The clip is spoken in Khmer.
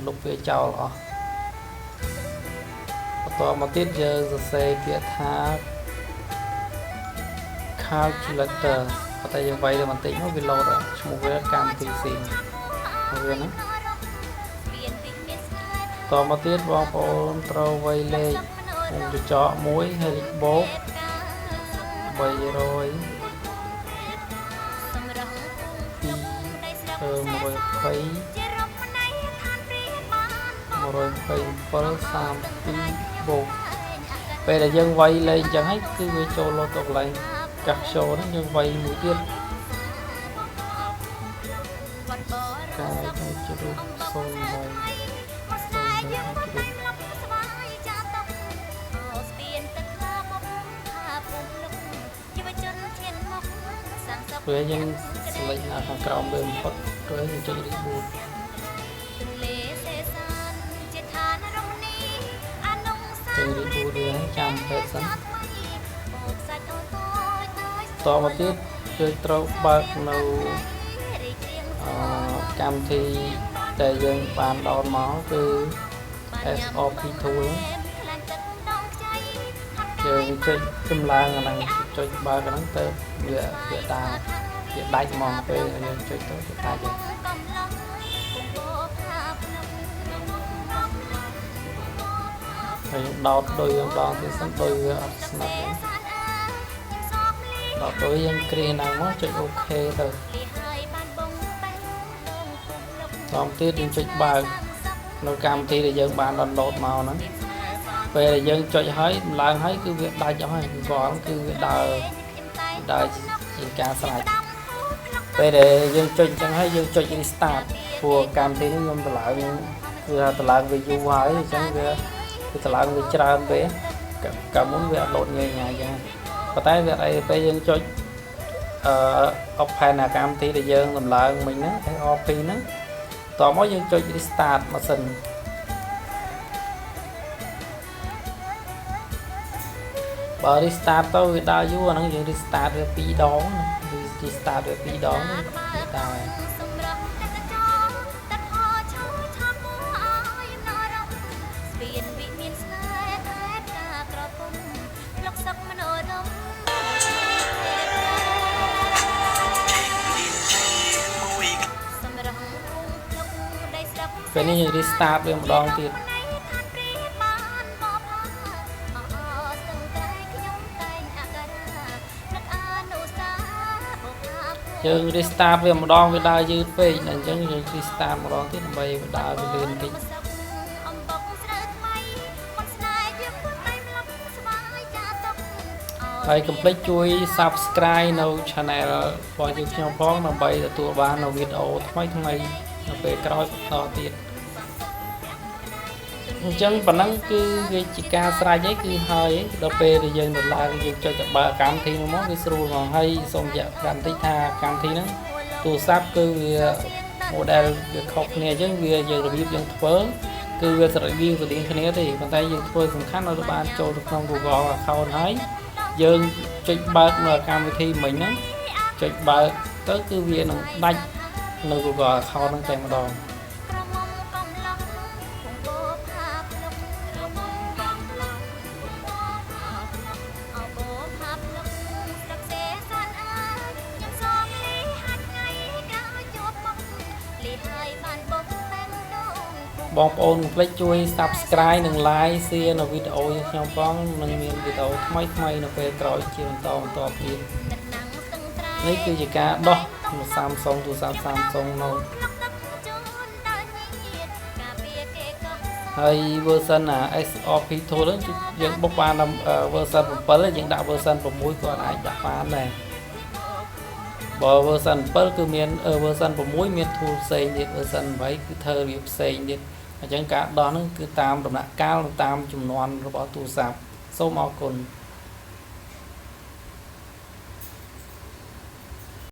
lục về chào ọต่อมาติดเยอะจะเซเปียทาcalculator แต่ยังไว้เลยมันติดมันวิโลดชมูเวลการตีสีเอาเวียนนะต่อมาติดวางโอนตรไว้เลยมันจะเจาะมุ้ยให้โบ๊กใบโรยปีมารอยไฟมารอยไฟเปิล3 ปีโบกไปแต่ยังไวเลยchẳng hết cứ vềโจโลตกlại cặpโชnóยังไวmũi tiên cái cho được xôn vầy rồi nhưng lấy là thằng cào bên phật rồi nhưng chơi đi buồn chơi đi buồn đi chăm hết sẵnต่อมาទៀតជួយត្រូវបើកនៅកម្មវិធីដែលយើងបានដោនមកគឺ SOP tool យើងចុចចម្លើងអាហ្នឹងចុចបើកអាហ្នឹងទៅវាដាច់ហ្មងពេលយើងចុចទៅវាដាច់ហើយយើងដោតដោយយើងដងទៅសិនដោយវាអត់ស្និទ្ធដល់ទៅយើងគ្រាហ្នឹងមកចុចអូខេទៅតាមទៀតយើងចុចបើកនៅកម្មវិធីដែលយើងបានដោនឡូតមកហ្នឹងពេលដែលយើងចុចហើយឡើងហើយគឺវាដាច់អស់ហើយគាត់គឺវាដើរជាការស្រេចពេលដែលយើងចុចអញ្ចឹងហើយយើងចុច restart ព្រោះកម្មវិធីនេះខ្ញុំតម្លើងគឺតម្លើងវាយូរហើយអញ្ចឹងវាតម្លើងវាច្រើនពេកកាលមុនវាអត់ឡូតងាយអញ្ចឹងប៉ុន្តែវាអីពេលយើងចុចopen អាកម្មវិធីដែលយើងតម្លើងមិញហ្នឹង AOP ហ្នឹងតោះមកយើងចុច restart ម៉ាស៊ីនបើ restart ទៅវាដើរយូរអាហ្នឹងយើង restart វា2 ដងណា restart វា2 ដងតែពេលនេះយើង restart វាម្ដងទៀតយើង restart វាម្ដងវាដើរយឺតពេកអញ្ចឹងយើង restart ម្ដងទៀតដើម្បីវាដើរវាលឿនតិចហើយកុំភ្លេចជួយ Subscribe នៅ Channel របស់យើងខ្ញុំផងដើម្បីទទួលបាននូវវីដេអូថ្មីៗនៅពេលក្រោយបន្តទៀតអញ្ចឹងប៉ុណ្ណឹងគឺវាជាការស្រេចហើយគឺហើយដល់ពេលដែលយើងដល់ឡើងយើងចុចទៅបើកកម្មវិធីនោះមកវាស្រួលហ្មងហើយសូមបញ្ជាក់កម្មវិធីថាកម្មវិធីហ្នឹងទូរស័ព្ទគឺវា model វាខុសគ្នាអញ្ចឹងវាយើងរបៀបយើងធ្វើគឺវាស្រដៀងគ្នាទេប៉ុន្តែយើងធ្វើសំខាន់ឲ្យបានចូលទៅក្នុង Google account ហើយយើងចុចបើកនៅកម្មវិធីមិញហ្នឹងចុចបើកទៅគឺវានឹងដាច់នៅ Google account ហ្នឹងតែម្ដងបងប្អូនកុំភ្លេចជួយ Subscribe និង Like Share នៅវីដេអូរបស់ខ្ញុំផងនឹងមានវីដេអូថ្មីៗនៅពេលក្រោយជាបន្តទៀតនេះគឺជាការដោះ Samsung ទូរស័ព្ទ Samsung Note ហើយ version SOP tool យើងបុកបាន version 7យើងដាក់ version 6ក៏អាចដាក់បានដែរបើ version 7គឺមាន version 6មាន tool ផ្សេងទៀត version 8គឺធ្វើវាផ្សេងទៀតអញ្ចឹងការដោះហ្នឹងគឺតាមដំណាក់កាលតាមចំនួនរបស់ទូរស័ព្ទសូមអរគុណ